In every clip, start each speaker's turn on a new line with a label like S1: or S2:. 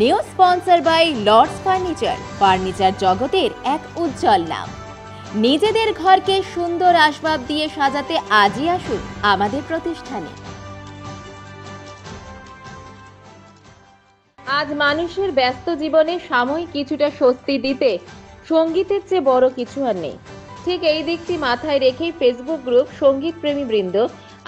S1: New sponsor by Lords furniture জগতের এক উজ্জ্বল নাম। নিজেদের ঘরকে সুন্দর আসবাব দিয়ে সাজাতে আজই আসুন আমাদের প্রতিষ্ঠানে। আজ মানুষের ব্যস্ত জীবনে সাময়িক কিছুটা স্বস্তি দিতে সঙ্গীতের চেয়ে বড় কিছু আর নেই। ঠিক এই দিকটি মাথায় রেখেই ফেসবুক গ্রুপ সঙ্গীত প্রেমী বৃন্দ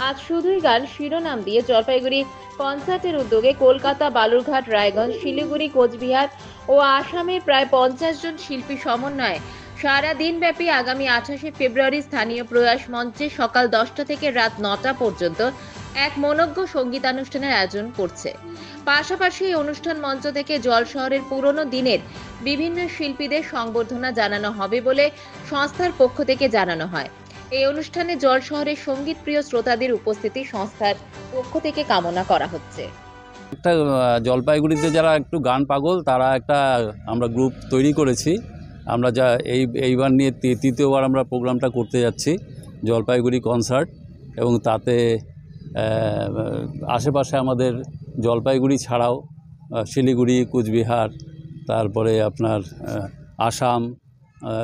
S1: আজ শুধুই গান শিরোনাম দিয়ে জলপাইগুড়ি কনসার্টের উদ্যোগে কলকাতা, বালুরঘাট, রায়গঞ্জ, শিলিগুড়ি, কোচবিহার ও আসামের প্রায় 50 জন শিল্পী সমন্বয়ে সারা দিনব্যাপী আগামী 28শে ফেব্রুয়ারি স্থানীয় প্রয়াস মঞ্চে সকাল 10টা থেকে রাত 9টা পর্যন্ত এক মনোজ্ঞ সঙ্গীতানুষ্ঠানের আয়োজন করছে। পাশাপাশি এই অনুষ্ঠান মঞ্চ থেকে জল শহরের পুরনো দিনের বিভিন্ন শিল্পীদের সংবর্ধনা জানানো হবে বলে সংস্থার পক্ষ থেকে জানানো হয়। এই অনুষ্ঠানে জল শহরের সঙ্গীত প্রিয় শ্রোতাদের উপস্থিতি সংস্থার পক্ষ থেকে কামনা করা হচ্ছে।
S2: একটা জলপাইগুড়িতে যারা একটু গান পাগল তারা একটা আমরা গ্রুপ তৈরি করেছি। আমরা যা এইবার নিয়ে তৃতীয়বার আমরা প্রোগ্রামটা করতে যাচ্ছি জলপাইগুড়ি কনসার্ট, এবং তাতে আশেপাশে আমাদের জলপাইগুড়ি ছাড়াও শিলিগুড়ি, কোচবিহার, তারপরে আপনার আসাম,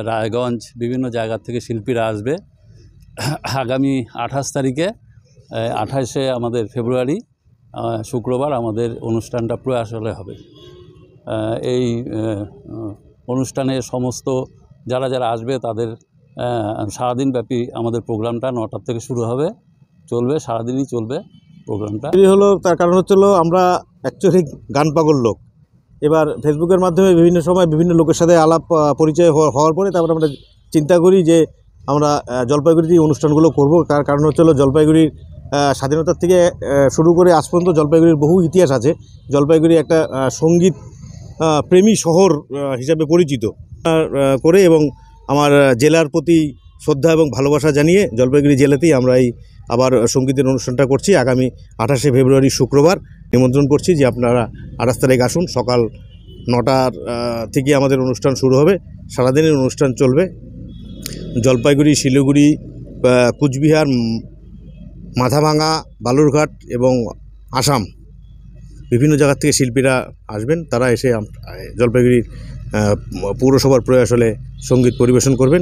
S2: রায়গঞ্জ বিভিন্ন জায়গা থেকে শিল্পীরা আসবে। আগামী 28 তারিখে 28শে আমাদের ফেব্রুয়ারি শুক্রবার আমাদের অনুষ্ঠানটা প্রয়াস হলে হবে। এই অনুষ্ঠানে সমস্ত যারা আসবে তাদের সারাদিনব্যাপী আমাদের প্রোগ্রামটা 9টা থেকে শুরু হবে, চলবে, সারাদিনই চলবে প্রোগ্রামটা।
S3: হলো তার কারণ হচ্ছিল আমরা অ্যাকচুয়ালি গান পাগল লোক। এবার ফেসবুকের মাধ্যমে বিভিন্ন সময় বিভিন্ন লোকের সাথে আলাপ পরিচয় হওয়ার পরে তারপরে আমরা চিন্তা করি যে আমরা জলপাইগুড়িতে অনুষ্ঠানগুলো করব। তার কারণ হচ্ছিল জলপাইগুড়ির স্বাধীনতার থেকে শুরু করে আজ পর্যন্ত জলপাইগুড়ির বহু ইতিহাস আছে। জলপাইগুড়ি একটা সঙ্গীত প্রেমী শহর হিসাবে পরিচিত করে, এবং আমার জেলার প্রতি শ্রদ্ধা এবং ভালোবাসা জানিয়ে জলপাইগুড়ি জেলাতেই আমরা এই আবার সঙ্গীতের অনুষ্ঠানটা করছি। আগামী 28শে ফেব্রুয়ারি শুক্রবার নিমন্ত্রণ করছি যে আপনারা 28 তারিখ আসুন। সকাল 9টার থেকে আমাদের অনুষ্ঠান শুরু হবে, সারাদিনের অনুষ্ঠান চলবে। জলপাইগুড়ি, শিলিগুড়ি, কোচবিহার, মাথাভাঙা, বালুরঘাট এবং আসাম বিভিন্ন জায়গা থেকে শিল্পীরা আসবেন। তারা এসে জলপাইগুড়ির পৌরসভার প্রয়াস হলে সঙ্গীত পরিবেশন করবেন।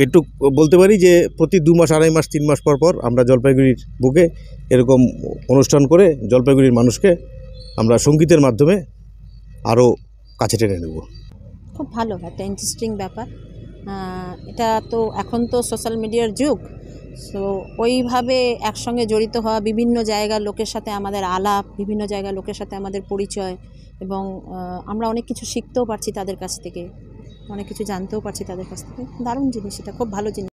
S3: একটু বলতে পারি যে প্রতি 2 মাস, 2.5 মাস, 3 মাস পর পর আমরা জলপাইগুড়ির বুকে এরকম অনুষ্ঠান করে জলপাইগুড়ির মানুষকে আমরা সঙ্গীতের মাধ্যমে আরও কাছে টেনে নেব।
S4: খুব ভালো, একটা ইন্টারেস্টিং ব্যাপার। এটা তো এখন তো সোশ্যাল মিডিয়ার যুগ, সো ওইভাবে একসঙ্গে জড়িত হওয়া, বিভিন্ন জায়গার লোকের সাথে আমাদের আলাপ, বিভিন্ন জায়গার লোকের সাথে আমাদের পরিচয়, এবং আমরা অনেক কিছু শিখতেও পারছি তাদের কাছ থেকে, অনেক কিছু জানতেও পারছি তাদের কাছ থেকে। দারুণ জিনিস, এটা খুব ভালো জিনিস।